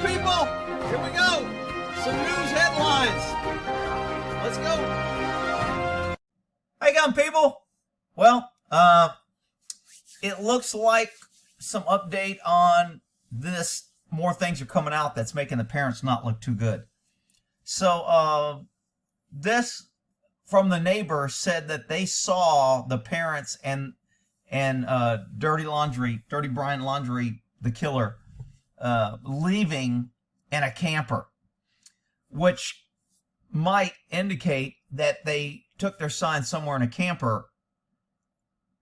people. Here we go. Some news headlines. Let's go. How you going, people? Well, it looks like some update on this. More things are coming out that's making the parents not look too good. So, this from the neighbor said that they saw the parents and Dirty Brian Laundrie, the killer, leaving in a camper, which might indicate that they took their son somewhere in a camper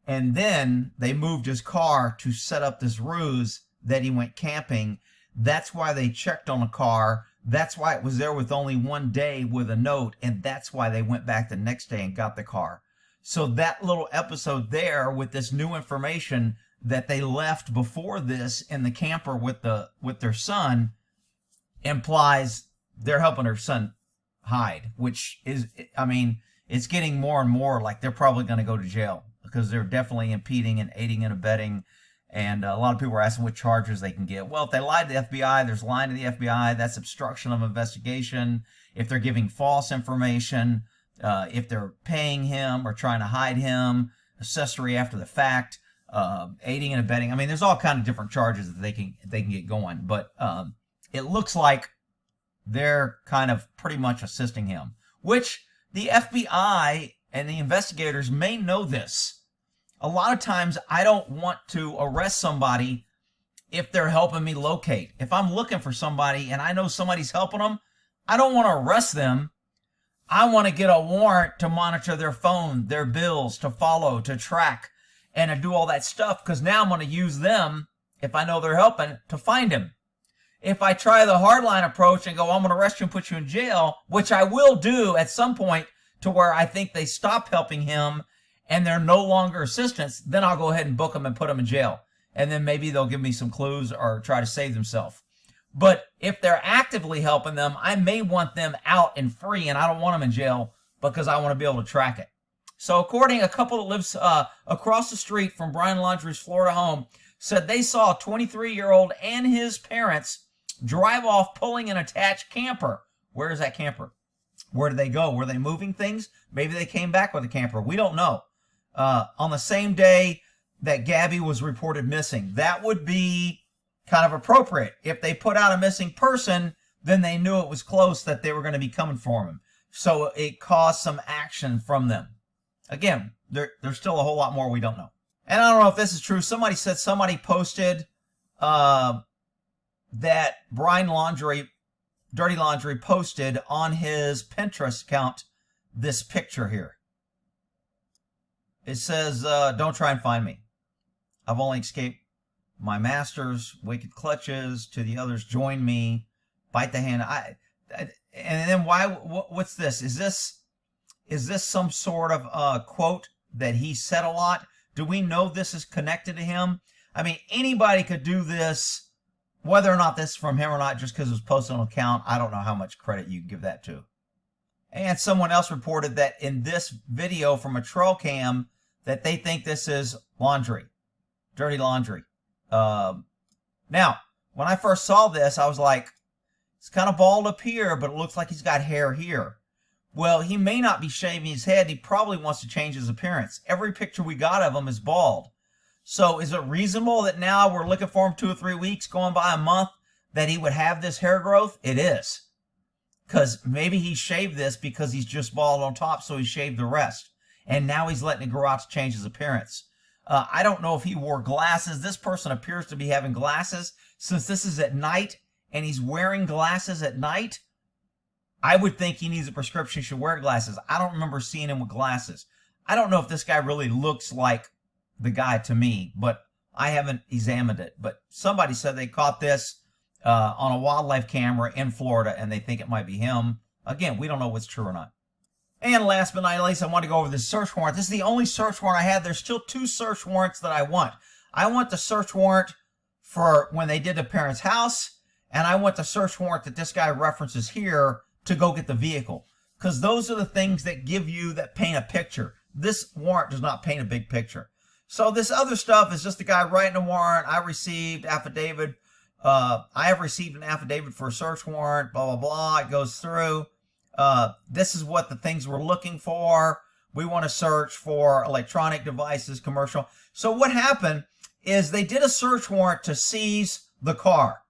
and then they moved his car to set up this ruse that he went camping. That's why they checked on the car. That's why it was there with only 1 day with a note, and that's why they went back the next day and got the car. So that little episode there with this new information that they left before this in the camper with their son implies they're helping their son hide, which is, I mean, it's getting more and more like they're probably going to go to jail because they're definitely impeding and aiding and abetting. And a lot of people are asking what charges they can get. Well, if they lied to the FBI, there's lying to the FBI. That's obstruction of investigation. If they're giving false information, if they're paying him or trying to hide him, accessory after the fact, aiding and abetting. I mean, there's all kinds of different charges that they can get going. But it looks like they're kind of pretty much assisting him, which the FBI and the investigators may know this. A lot of times I don't want to arrest somebody if they're helping me locate. If I'm looking for somebody and I know somebody's helping them, I don't want to arrest them. I want to get a warrant to monitor their phone, their bills, to follow, to track, and to do all that stuff, because now I'm going to use them, if I know they're helping, to find him. If I try the hardline approach and go, I'm going to arrest you and put you in jail, which I will do at some point to where I think they stop helping him and they're no longer assistants, then I'll go ahead and book them and put them in jail. And then maybe they'll give me some clues or try to save themselves. But if they're actively helping them, I may want them out and free, and I don't want them in jail because I want to be able to track it. So according, a couple that lives across the street from Brian Laundrie's Florida home said they saw a 23-year-old and his parents drive off pulling an attached camper. Where is that camper? Where did they go? Were they moving things? Maybe they came back with a camper. We don't know. On the same day that Gabby was reported missing. That would be kind of appropriate. If they put out a missing person, then they knew it was close that they were going to be coming for him. So it caused some action from them. Again, there's still a whole lot more we don't know. And I don't know if this is true. Somebody said somebody posted that Brian Laundrie, Dirty Laundrie, posted on his Pinterest account this picture here. It says, don't try and find me. I've only escaped my master's wicked clutches. To the others, join me. Bite the hand. And then why? What's this? Is this some sort of quote that he said a lot? Do we know this is connected to him? I mean, anybody could do this, whether or not this is from him or not, just because it was posted on an account. I don't know how much credit you give that to. And someone else reported that in this video from a trail cam that they think this is Laundrie, Dirty Laundrie. Now, when I first saw this, I was like, it's kind of bald up here, but it looks like he's got hair here. Well, he may not be shaving his head. He probably wants to change his appearance. Every picture we got of him is bald. So is it reasonable that now we're looking for him 2 or 3 weeks, going by a month, that he would have this hair growth? It is. Because maybe he shaved this because he's just bald on top, so he shaved the rest. And now he's letting it grow out to change his appearance. I don't know if he wore glasses. This person appears to be having glasses. Since this is at night and he's wearing glasses at night, I would think he needs a prescription. He should wear glasses. I don't remember seeing him with glasses. I don't know if this guy really looks like the guy to me, but I haven't examined it. But somebody said they caught this on a wildlife camera in Florida, and they think it might be him. Again, we don't know what's true or not. And last but not least, I want to go over this search warrant. This is the only search warrant I have. There's still 2 search warrants that I want. I want the search warrant for when they did the parents' house, and I want the search warrant that this guy references here to go get the vehicle. Because those are the things that give you, that paint a picture. This warrant does not paint a big picture. So this other stuff is just the guy writing a warrant. I received affidavit I have received an affidavit for a search warrant, blah, blah, blah. It goes through. This is what the things we're looking for. We want to search for electronic devices, commercial. So what happened is they did a search warrant to seize the car.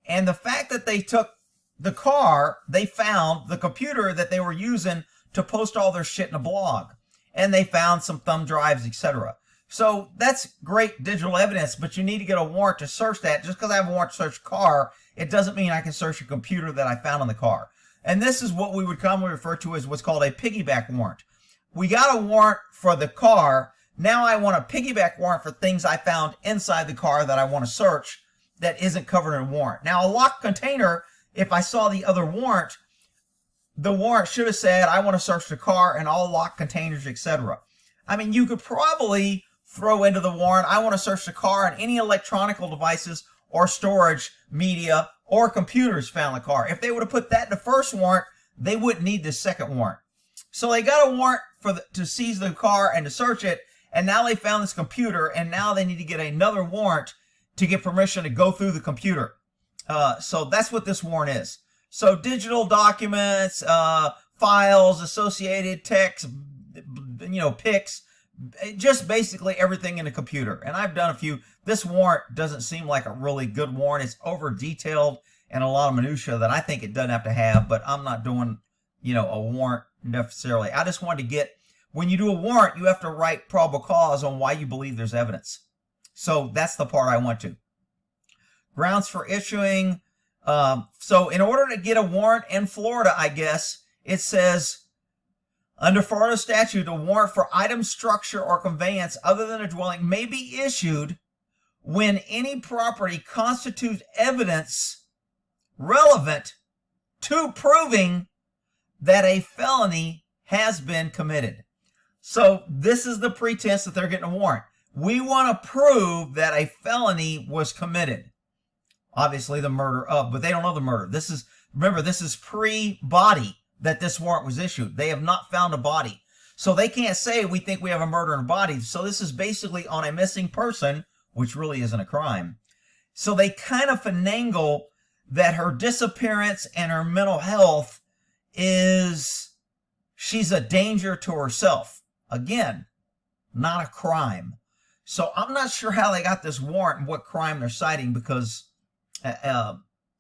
And the fact that they took the car, they found the computer that they were using to post all their shit in a blog. And they found some thumb drives, etc. So that's great digital evidence, but you need to get a warrant to search that. Just because I have a warrant to search a car, it doesn't mean I can search a computer that I found in the car. And this is what we would commonly refer to as what's called a piggyback warrant. We got a warrant for the car. Now I want a piggyback warrant for things I found inside the car that I want to search that isn't covered in a warrant. Now, a locked container, if I saw the other warrant, the warrant should have said, I want to search the car and all locked containers, etc. I mean, you could probably throw into the warrant, I want to search the car and any electronic devices or storage media or computers found in the car. If they would have put that in the first warrant, they wouldn't need the second warrant. So they got a warrant to seize the car and to search it, and now they found this computer, and now they need to get another warrant to get permission to go through the computer. So that's what this warrant is. So digital documents, files, associated text, pics, just basically everything in the computer. And I've done a few. This warrant doesn't seem like a really good warrant. It's over detailed and a lot of minutia that I think it doesn't have to have, but I'm not doing, a warrant necessarily. I just wanted to get, when you do a warrant, you have to write probable cause on why you believe there's evidence. So that's the part I want to. Grounds for issuing. So in order to get a warrant in Florida, I guess, it says, under Florida statute, a warrant for item, structure, or conveyance other than a dwelling may be issued when any property constitutes evidence relevant to proving that a felony has been committed. So this is the pretense that they're getting a warrant. We want to prove that a felony was committed. Obviously the murder of, but they don't know the murder. Remember, this is pre-body that this warrant was issued. They have not found a body. So they can't say we think we have a murder in a body. So this is basically on a missing person, which really isn't a crime. So they kind of finagle that her disappearance and her mental health she's a danger to herself. Again, not a crime. So I'm not sure how they got this warrant and what crime they're citing, because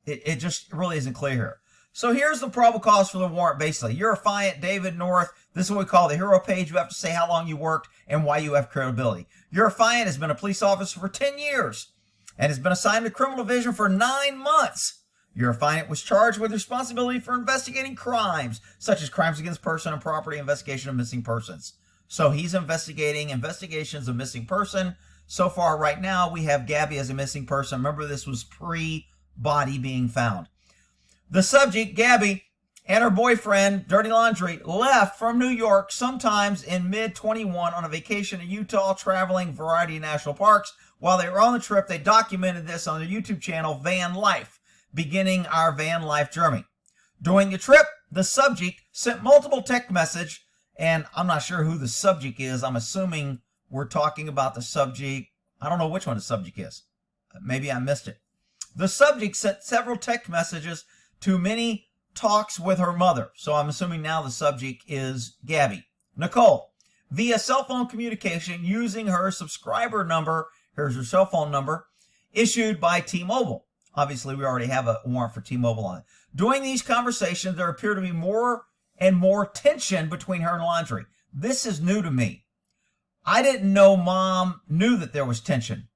it just really isn't clear here. So here's the probable cause for the warrant, basically. You're a affiant, David North. This is what we call the hero page. You have to say how long you worked and why you have credibility. Your affiant has been a police officer for 10 years and has been assigned to criminal division for 9 months. Your affiant was charged with responsibility for investigating crimes, such as crimes against person and property, investigation of missing persons. So he's investigating investigations of missing person. So far right now, we have Gabby as a missing person. Remember, this was pre-body being found. The subject, Gabby, and her boyfriend, Dirty Laundrie, left from New York sometimes in mid-21 on a vacation in Utah, traveling variety of national parks. While they were on the trip, they documented this on their YouTube channel, Van Life, beginning our van life journey. During the trip, the subject sent multiple text messages, and I'm not sure who the subject is. I'm assuming we're talking about the subject. I don't know which one the subject is. Maybe I missed it. The subject sent several text messages to many talks with her mother. So I'm assuming now the subject is Gabby. Nicole, via cell phone communication using her subscriber number. Here's her cell phone number, issued by T-Mobile. Obviously, we already have a warrant for T-Mobile on it. During these conversations, there appeared to be more and more tension between her and Laundrie. This is new to me. I didn't know Mom knew that there was tension.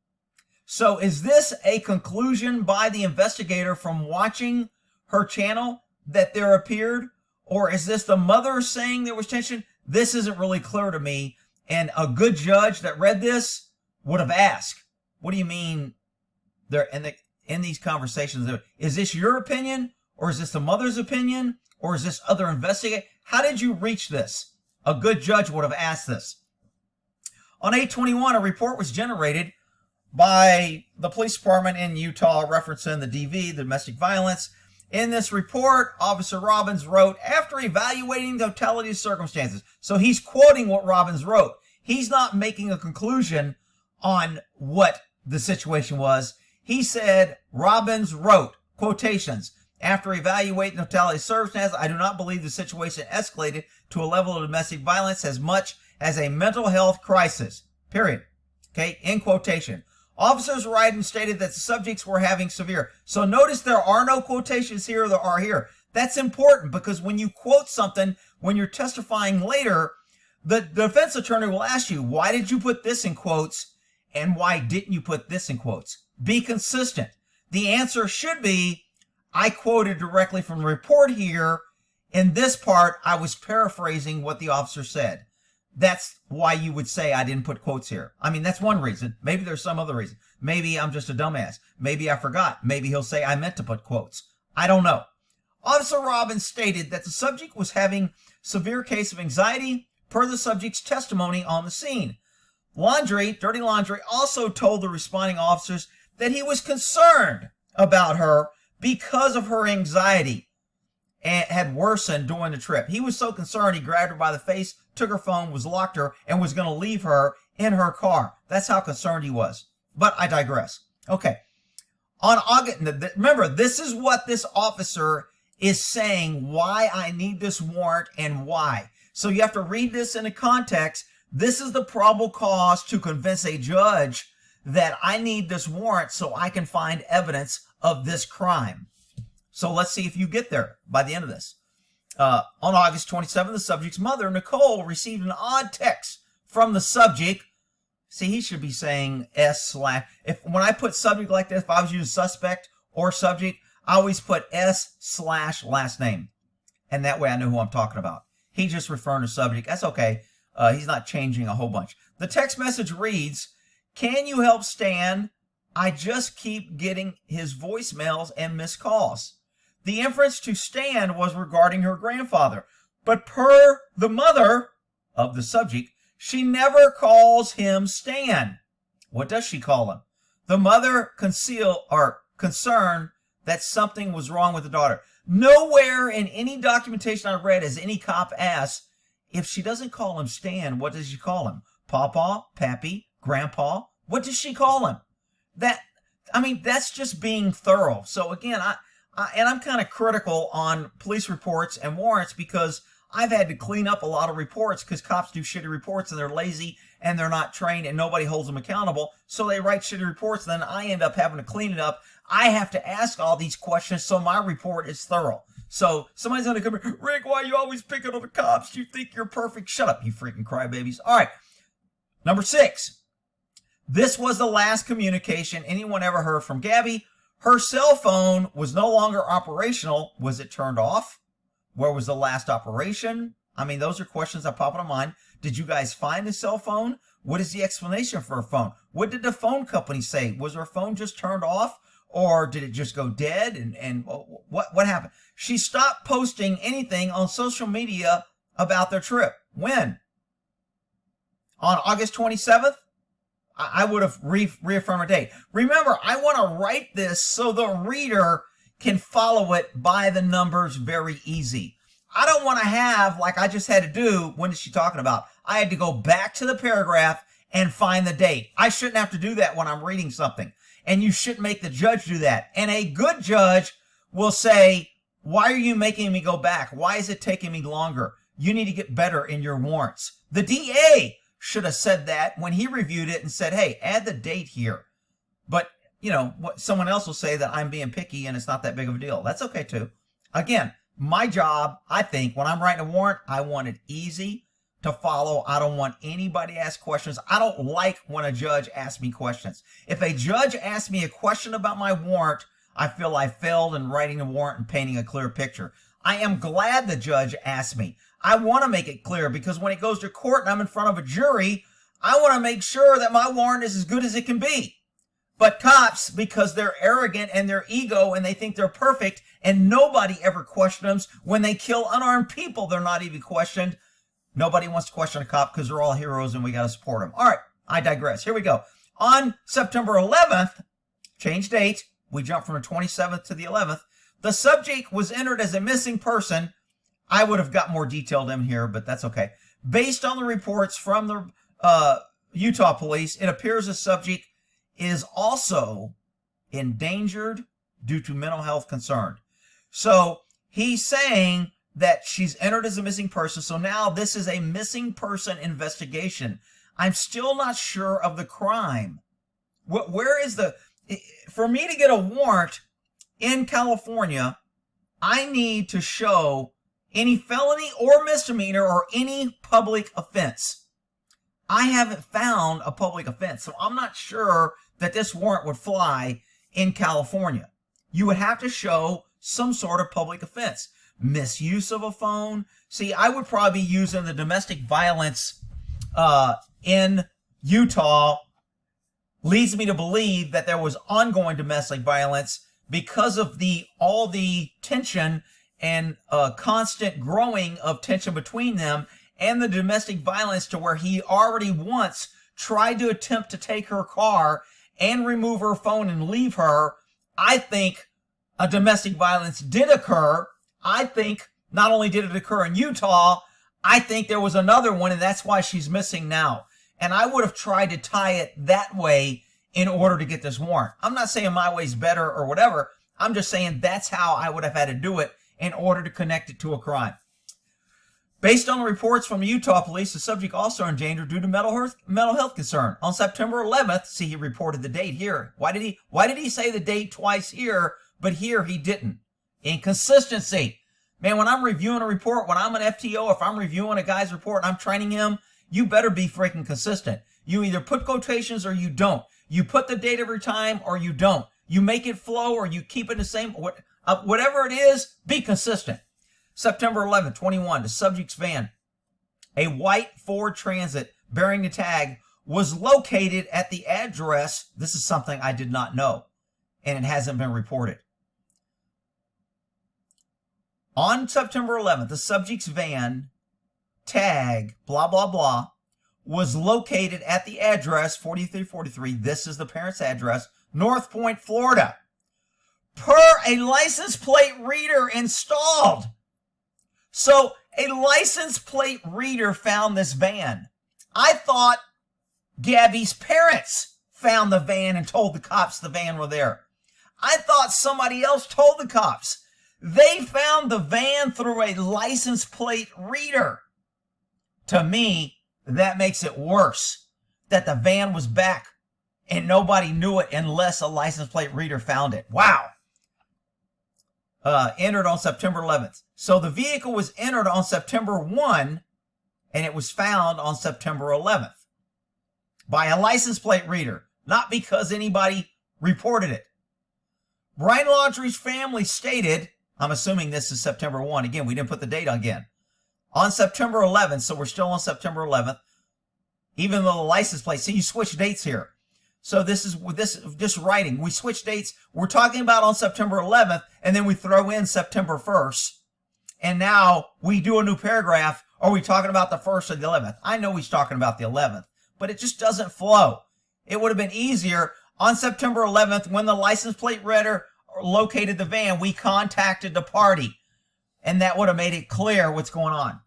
So is this a conclusion by the investigator from watching her channel that there appeared? Or is this the mother saying there was tension? This isn't really clear to me. And a good judge that read this would have asked, what do you mean there in these conversations? Is this your opinion? Or is this the mother's opinion? Or is this other investigator? How did you reach this? A good judge would have asked this. On 8/21, a report was generated by the police department in Utah referencing the DV, the domestic violence. In this report, Officer Robbins wrote, after evaluating the totality of circumstances. So he's quoting what Robbins wrote. He's not making a conclusion on what the situation was. He said, Robbins wrote, quotations, after evaluating the totality of circumstances, I do not believe the situation escalated to a level of domestic violence as much as a mental health crisis, period. Okay, in quotation. Officers Ryden stated that the subjects were having severe. So notice there are no quotations here that are here. That's important because when you quote something, when you're testifying later, the defense attorney will ask you, why did you put this in quotes and why didn't you put this in quotes? Be consistent. The answer should be, I quoted directly from the report here. In this part, I was paraphrasing what the officer said. That's why you would say I didn't put quotes here. I mean, that's one reason. Maybe there's some other reason. Maybe I'm just a dumbass. Maybe I forgot. Maybe he'll say I meant to put quotes. I don't know. Officer Robbins stated that the subject was having severe case of anxiety per the subject's testimony on the scene. Laundrie, Dirty Laundrie, also told the responding officers that he was concerned about her because of her anxiety and had worsened during the trip. He was so concerned he grabbed her by the face, took her phone, was locked her, and was going to leave her in her car. That's how concerned he was. But I digress. Okay. On August, remember, this is what this officer is saying, why I need this warrant and why. So you have to read this in a context. This is the probable cause to convince a judge that I need this warrant so I can find evidence of this crime. So let's see if you get there by the end of this. On August 27th, the subject's mother, Nicole, received an odd text from the subject. See, he should be saying when I put subject like this, if I was using suspect or subject, I always put S/last name. And that way I know who I'm talking about. He just referring to subject. That's okay. He's not changing a whole bunch. The text message reads, can you help Stan? I just keep getting his voicemails and missed calls. The inference to Stan was regarding her grandfather. But per the mother of the subject, she never calls him Stan. What does she call him? The mother concerned that something was wrong with the daughter. Nowhere in any documentation I read has any cop asked, if she doesn't call him Stan, what does she call him? Pawpaw, Pappy, Grandpa? What does she call him? That's just being thorough. So again, I'm kind of critical on police reports and warrants because I've had to clean up a lot of reports because cops do shitty reports and they're lazy and they're not trained and nobody holds them accountable. So they write shitty reports and then I end up having to clean it up. I have to ask all these questions so my report is thorough. So somebody's going to come here, Rick, why are you always picking on the cops? You think you're perfect? Shut up, you freaking crybabies. All right. Number 6. This was the last communication anyone ever heard from Gabby. Her cell phone was no longer operational. Was it turned off? Where was the last operation? Those are questions that pop into mind. Did you guys find the cell phone? What is the explanation for her phone? What did the phone company say? Was her phone just turned off? Or did it just go dead? And what happened? She stopped posting anything on social media about their trip. When? On August 27th? I would have reaffirmed a date. Remember, I want to write this so the reader can follow it by the numbers very easy. I don't want to have, like I just had to do, when is she talking about? I had to go back to the paragraph and find the date. I shouldn't have to do that when I'm reading something. And you shouldn't make the judge do that. And a good judge will say, why are you making me go back? Why is it taking me longer? You need to get better in your warrants. The DA should have said that when he reviewed it and said, hey, add the date here. But, someone else will say that I'm being picky and it's not that big of a deal. That's okay too. Again, my job, I think, when I'm writing a warrant, I want it easy to follow. I don't want anybody to ask questions. I don't like when a judge asks me questions. If a judge asks me a question about my warrant, I feel I failed in writing the warrant and painting a clear picture. I am glad the judge asked me. I want to make it clear because when it goes to court and I'm in front of a jury, I want to make sure that my warrant is as good as it can be. But cops, because they're arrogant and they're ego and they think they're perfect and nobody ever questions them, when they kill unarmed people, they're not even questioned. Nobody wants to question a cop because they're all heroes and we got to support them. All right, I digress. Here we go. On September 11th, change date, we jump from the 27th to the 11th, the subject was entered as a missing person. I would have got more detailed in here, but that's okay. Based on the reports from the Utah police, it appears the subject is also endangered due to mental health concern. So he's saying that she's entered as a missing person. So now this is a missing person investigation. I'm still not sure of the crime. Where is the... For me to get a warrant in California, I need to show any felony or misdemeanor or any public offense. I haven't found a public offense, so I'm not sure that this warrant would fly in California. You would have to show some sort of public offense. Misuse of a phone. See, I would probably be using the domestic violence in Utah leads me to believe that there was ongoing domestic violence because of all the tension and constant growing of tension between them, and the domestic violence to where he already once tried to attempt to take her car and remove her phone and leave her. I think a domestic violence did occur. I think not only did it occur in Utah, I think there was another one, and that's why she's missing now. And I would have tried to tie it that way in order to get this warrant. I'm not saying my way's better or whatever. I'm just saying that's how I would have had to do it in order to connect it to a crime. Based on the reports from Utah police, the subject also in danger due to mental health concern. On September 11th, see, he reported the date here. Why did he say the date twice here, but here he didn't? Inconsistency. Man, when I'm reviewing a report, when I'm an FTO, if I'm reviewing a guy's report and I'm training him, you better be freaking consistent. You either put quotations or you don't. You put the date every time or you don't. You make it flow or you keep it the same. Whatever it is, be consistent. September 11, 21, the subject's van, a white Ford Transit bearing the tag, was located at the address. This is something I did not know, and it hasn't been reported. On September 11th, the subject's van, tag, blah, blah, blah, was located at the address 4343. This is the parent's address, North Point, Florida, per a license plate reader installed. So a license plate reader found this van. I thought Gabby's parents found the van and told the cops the van were there. I thought somebody else told the cops. They found the van through a license plate reader. To me, that makes it worse that the van was back and nobody knew it unless a license plate reader found it. Wow. Entered on September 11th. So the vehicle was entered on September 1 and it was found on September 11th by a license plate reader, not because anybody reported it. Brian Laundrie's family stated, I'm assuming this is September 1. Again, we didn't put the date again. On September 11th, so we're still on September 11th, even though the license plate, see, you switch dates here. So this is this writing. We switch dates. We're talking about on September 11th, and then we throw in September 1st. And now we do a new paragraph. Are we talking about the 1st or the 11th? I know he's talking about the 11th, but it just doesn't flow. It would have been easier on September 11th when the license plate reader located the van, we contacted the party, and that would have made it clear what's going on.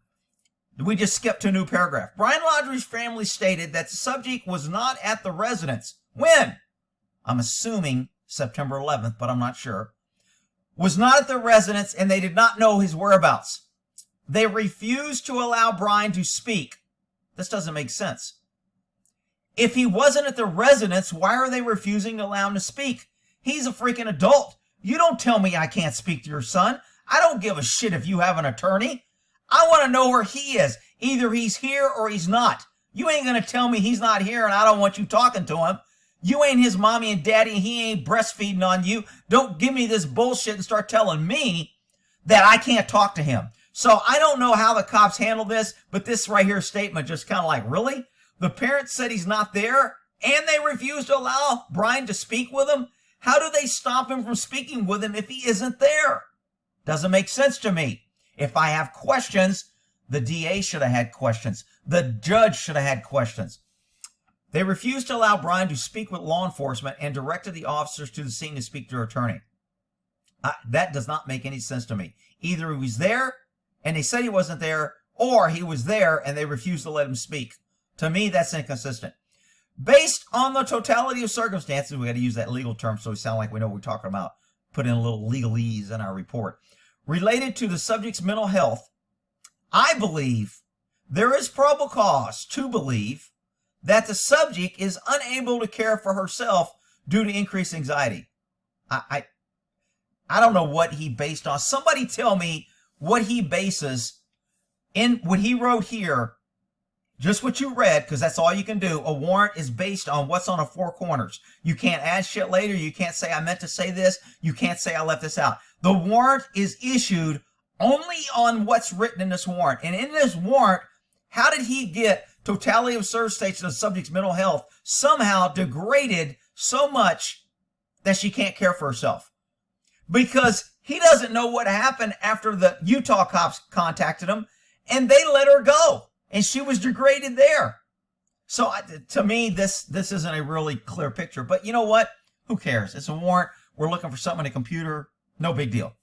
We just skipped to a new paragraph. Brian Laundrie's family stated that the subject was not at the residence. When? I'm assuming September 11th, but I'm not sure. Was not at the residence, and they did not know his whereabouts. They refused to allow Brian to speak. This doesn't make sense. If he wasn't at the residence, why are they refusing to allow him to speak? He's a freaking adult. You don't tell me I can't speak to your son. I don't give a shit if you have an attorney. I want to know where he is. Either he's here or he's not. You ain't going to tell me he's not here and I don't want you talking to him. You ain't his mommy and daddy and he ain't breastfeeding on you. Don't give me this bullshit and start telling me that I can't talk to him. So I don't know how the cops handle this, but this right here statement just kind of like, really? The parents said he's not there and they refused to allow Brian to speak with him? How do they stop him from speaking with him if he isn't there? Doesn't make sense to me. If I have questions, the DA should have had questions. The judge should have had questions. They refused to allow Brian to speak with law enforcement and directed the officers to the scene to speak to their attorney. That does not make any sense to me. Either he was there and they said he wasn't there, or he was there and they refused to let him speak. To me, that's inconsistent. Based on the totality of circumstances, we got to use that legal term so we sound like we know what we're talking about. Put in a little legalese in our report. Related to the subject's mental health, I believe there is probable cause to believe that the subject is unable to care for herself due to increased anxiety. I don't know what he based on. Somebody tell me what he bases in what he wrote here. Just what you read, because that's all you can do. A warrant is based on what's on the four corners. You can't add shit later. You can't say, I meant to say this. You can't say, I left this out. The warrant is issued only on what's written in this warrant. And in this warrant, how did he get totality of served states of the subject's mental health somehow degraded so much that she can't care for herself? Because he doesn't know what happened after the Utah cops contacted him and they let her go. And she was degraded there. So to me, this isn't a really clear picture. But you know what? Who cares? It's a warrant. We're looking for something on a computer. No big deal.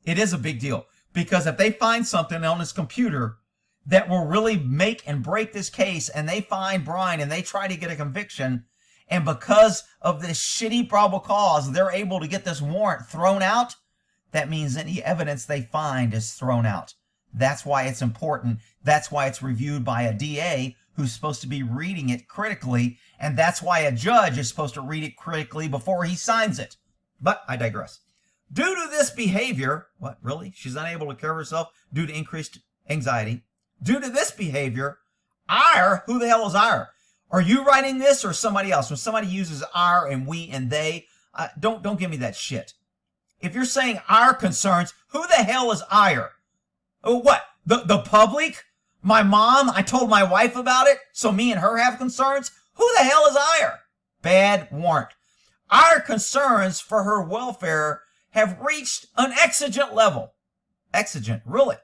It is a big deal. Because if they find something on this computer that will really make and break this case, and they find Brian and they try to get a conviction, and because of this shitty probable cause, they're able to get this warrant thrown out, that means any evidence they find is thrown out. That's why it's important. That's why it's reviewed by a DA who's supposed to be reading it critically. And that's why a judge is supposed to read it critically before he signs it. But I digress. Due to this behavior, what, really? She's unable to care for herself due to increased anxiety. Due to this behavior, who the hell is our? Are you writing this or somebody else? When somebody uses our and we and they, don't give me that shit. If you're saying our concerns, who the hell is our? Oh, what? The public? My mom? I told my wife about it, so me and her have concerns? Who the hell is our? Bad warrant. Our concerns for her welfare have reached an exigent level. Exigent, really?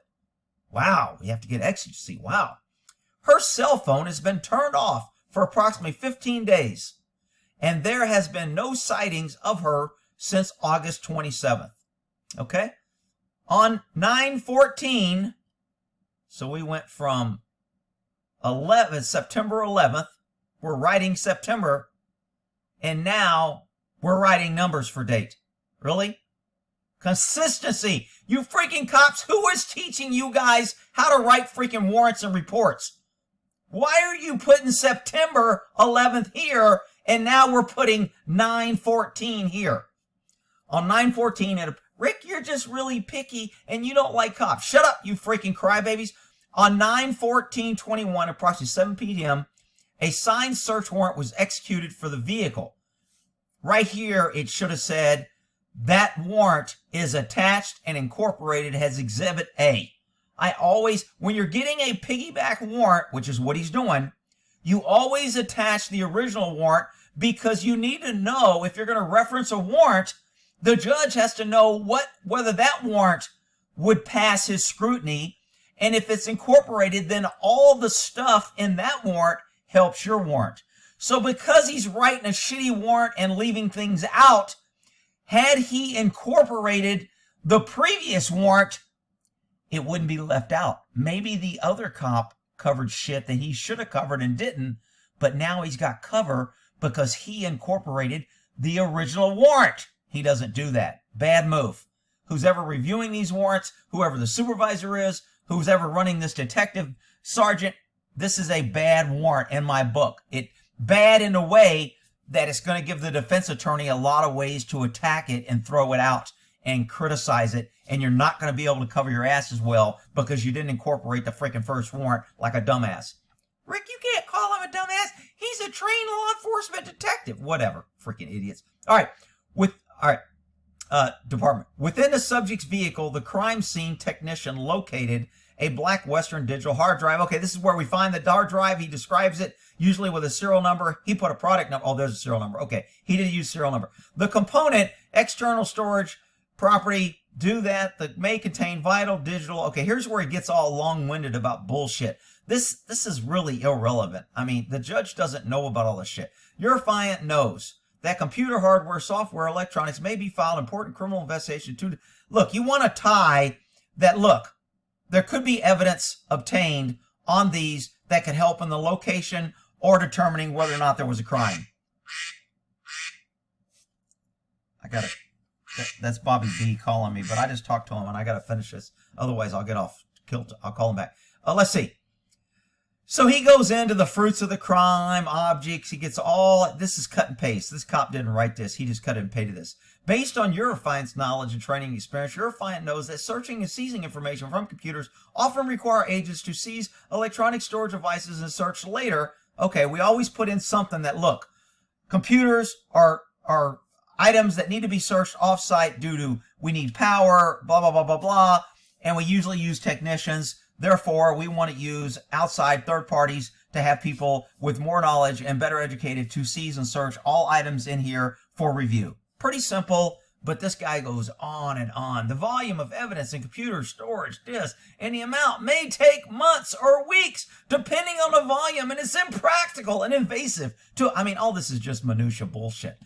Wow, we have to get exigency. Wow. Her cell phone has been turned off for approximately 15 days, and there has been no sightings of her since August 27th. Okay? On 9/14, so we went from September 11th, we're writing September, and now we're writing numbers for date. Really? Consistency. You freaking cops, who is teaching you guys how to write freaking warrants and reports? Why are you putting September 11th here, and now we're putting 9/14 here? On 9/14, Rick, you're just really picky and you don't like cops. Shut up, you freaking crybabies. On 9/14/21, approximately 7 p.m., a signed search warrant was executed for the vehicle. Right here, it should have said that warrant is attached and incorporated as Exhibit A. I always, when you're getting a piggyback warrant, which is what he's doing, you always attach the original warrant because you need to know if you're going to reference a warrant, the judge has to know whether that warrant would pass his scrutiny. And if it's incorporated, then all the stuff in that warrant helps your warrant. So because he's writing a shitty warrant and leaving things out, had he incorporated the previous warrant, it wouldn't be left out. Maybe the other cop covered shit that he should have covered and didn't, but now he's got cover because he incorporated the original warrant. He doesn't do that. Bad move. Who's ever reviewing these warrants, whoever the supervisor is, who's ever running this detective sergeant, this is a bad warrant in my book. It bad in a way that it's going to give the defense attorney a lot of ways to attack it and throw it out and criticize it, and you're not going to be able to cover your ass as well because you didn't incorporate the freaking first warrant like a dumbass. Rick, you can't call him a dumbass. He's a trained law enforcement detective. Whatever. Freaking idiots. All right. Department. Within the subject's vehicle, the crime scene technician located a black Western digital hard drive. Okay, this is where we find the hard drive. He describes it usually with a serial number. He put a product number. Oh, there's a serial number. Okay, he didn't use serial number. The component, external storage, property, do that. That may contain vital digital. Okay, here's where he gets all long-winded about bullshit. This is really irrelevant. I mean, the judge doesn't know about all this shit. Your client knows that computer hardware, software, electronics may be filed important criminal investigation to... Look, you want to tie that, look, there could be evidence obtained on these that could help in the location or determining whether or not there was a crime. I got to... That's Bobby B calling me, but I just talked to him and I got to finish this. Otherwise, I'll get off kilt. I'll call him back. Let's see. So he goes into the fruits of the crime, objects. He gets all, this is cut and paste. This cop didn't write this. He just cut and pasted this. Based on Unverified's knowledge and training experience, Unverified knows that searching and seizing information from computers often require agents to seize electronic storage devices and search later. Okay, we always put in something that, look, computers are items that need to be searched off-site due to we need power, blah, blah, blah, blah, blah, and we usually use technicians. Therefore, we want to use outside third parties to have people with more knowledge and better educated to seize and search all items in here for review. Pretty simple, but this guy goes on and on. The volume of evidence in computer storage, disks, and the amount may take months or weeks, depending on the volume, and it's impractical and invasive to, I mean, all this is just minutia bullshit.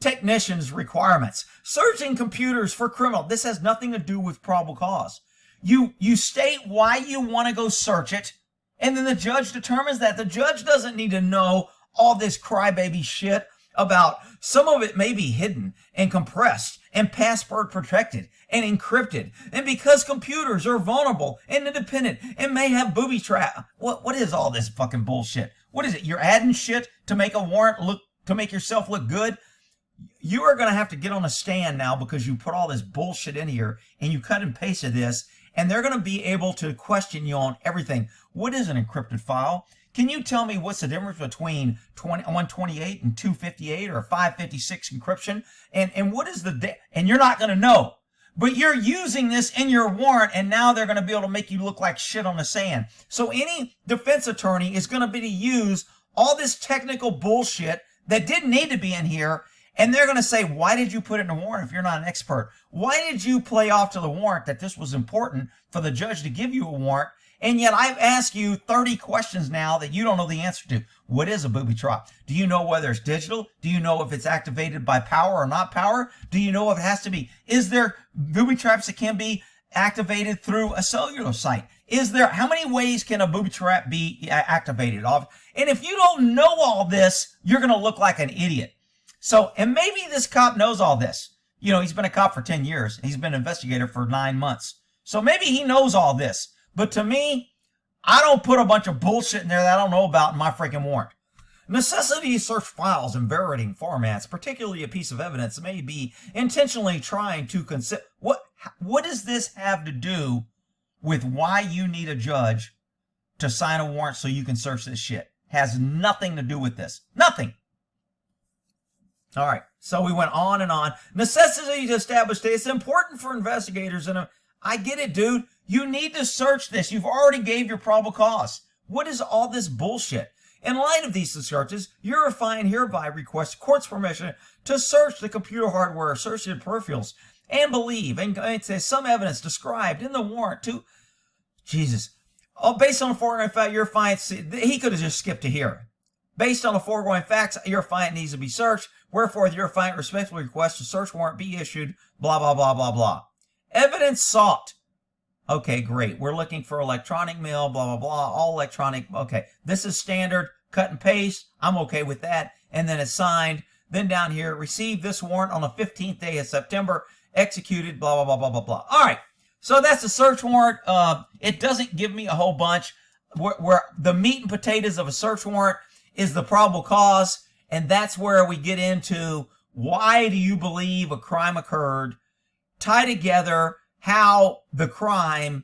Technicians' requirements. Searching computers for criminal. This has nothing to do with probable cause. You state why you want to go search it, and then the judge determines that. The judge doesn't need to know all this crybaby shit about some of it may be hidden and compressed and password protected and encrypted. And because computers are vulnerable and independent and may have booby trap. What is all this fucking bullshit? What is it? You're adding shit to make a warrant look, to make yourself look good? You are going to have to get on a stand now because you put all this bullshit in here and you cut and pasted this, and they're going to be able to question you on everything. What is an encrypted file? Can you tell me what's the difference between 128 and 258 or 556 encryption? And what is and you're not going to know. But you're using this in your warrant, and now they're going to be able to make you look like shit on the sand. So any defense attorney is going to be to use all this technical bullshit that didn't need to be in here. And they're going to say, why did you put it in a warrant if you're not an expert? Why did you play off to the warrant that this was important for the judge to give you a warrant? And yet I've asked you 30 questions now that you don't know the answer to. What is a booby trap? Do you know whether it's digital? Do you know if it's activated by power or not power? Do you know if it has to be? Is there booby traps that can be activated through a cellular site? How many ways can a booby trap be activated? And if you don't know all this, you're going to look like an idiot. So, and maybe this cop knows all this. You know, he's been a cop for 10 years. He's been an investigator for 9 months. So maybe he knows all this. But to me, I don't put a bunch of bullshit in there that I don't know about in my freaking warrant. Necessity to search files in varying formats, particularly a piece of evidence, may be intentionally trying to consider. What does this have to do with why you need a judge to sign a warrant so you can search this shit? Has nothing to do with this. Nothing. All right, so we went on and on. Necessity to establish this. It's important for investigators. And I get it, dude. You need to search this. You've already gave your probable cause. What is all this bullshit? In light of these searches, Unverified hereby requests court's permission to search the computer hardware, associated peripherals, and believe, and it says some evidence described in the warrant to, Jesus. Based on the foregoing fact, Unverified, he could have just skipped to here. Based on the foregoing facts, Unverified needs to be searched. Wherefore, the Unverified respectfully requests a search warrant be issued, blah, blah, blah, blah, blah. Evidence sought. Okay, great. We're looking for electronic mail, blah, blah, blah, all electronic. Okay, this is standard, cut and paste. I'm okay with that. And then it's signed. Then down here, received this warrant on the 15th day of September, executed, blah, blah, blah, blah, blah, blah. All right, so that's the search warrant. It doesn't give me a whole bunch. Where the meat and potatoes of a search warrant is the probable cause. And that's where we get into why do you believe a crime occurred, tie together how the crime,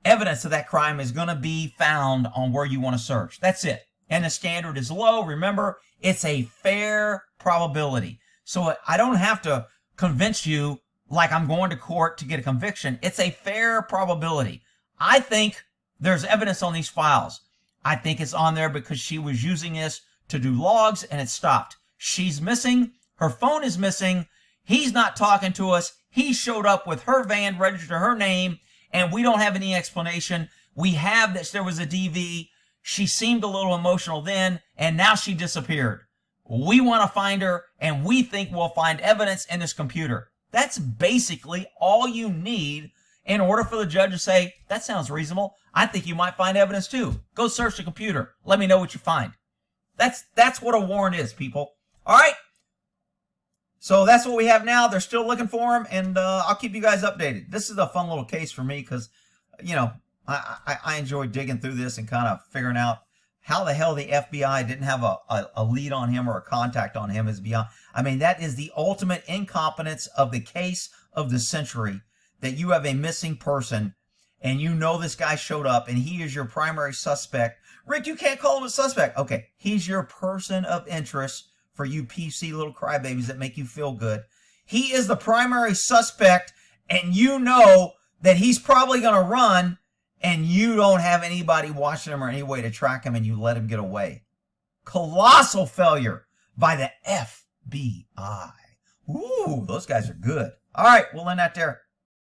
evidence of that crime is going to be found on where you want to search. That's it. And the standard is low. Remember, it's a fair probability. So I don't have to convince you like I'm going to court to get a conviction. It's a fair probability. I think there's evidence on these files. I think it's on there because she was using this to do logs and it stopped. She's missing. Her phone is missing. He's not talking to us. He showed up with her van registered to her name and we don't have any explanation. We have that there was a DV. She seemed a little emotional then and now she disappeared. We want to find her and we think we'll find evidence in this computer. That's basically all you need in order for the judge to say, that sounds reasonable. I think you might find evidence too. Go search the computer. Let me know what you find. That's what a warrant is, people. All right. So that's what we have now. They're still looking for him, and I'll keep you guys updated. This is a fun little case for me because, you know, I enjoy digging through this and kind of figuring out how the hell the FBI didn't have a lead on him or a contact on him is beyond. I mean, that is the ultimate incompetence of the case of the century, that you have a missing person and you know this guy showed up and he is your primary suspect. Rick, you can't call him a suspect. Okay, he's your person of interest for you PC little crybabies that make you feel good. He is the primary suspect, and you know that he's probably going to run, and you don't have anybody watching him or any way to track him, and you let him get away. Colossal failure by the FBI. Ooh, those guys are good. All right, we'll end that there.